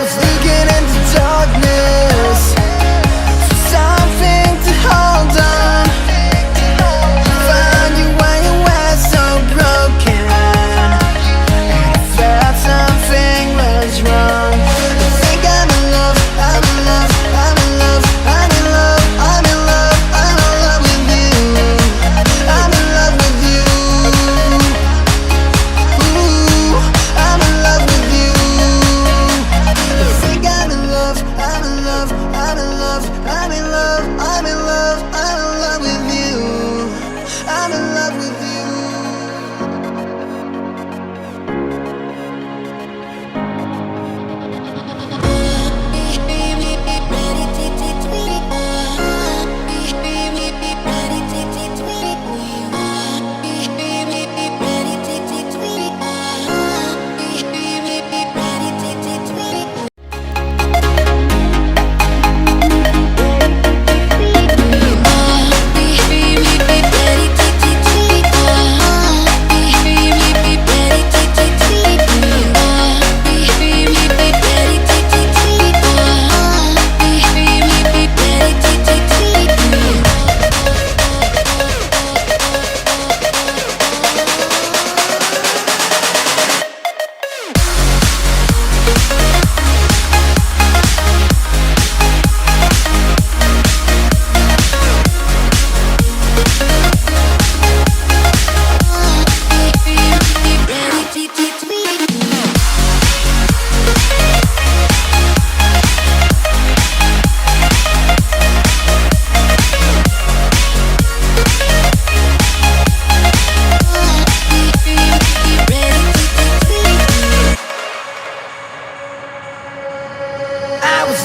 was looking into darkness for something to hold on. Found you when you were so broken, and I felt something was wrong. I think I'm in love, I'm in love, I'm in love, I'm in love, I'm in love, I'm in love with you. I'm in love with you. Ooh, I'm in love with you. I think I'm in love, I'm in love, I'm in love, I'm in love, I'm in love, I'm in love with you. I'm in love with you. I was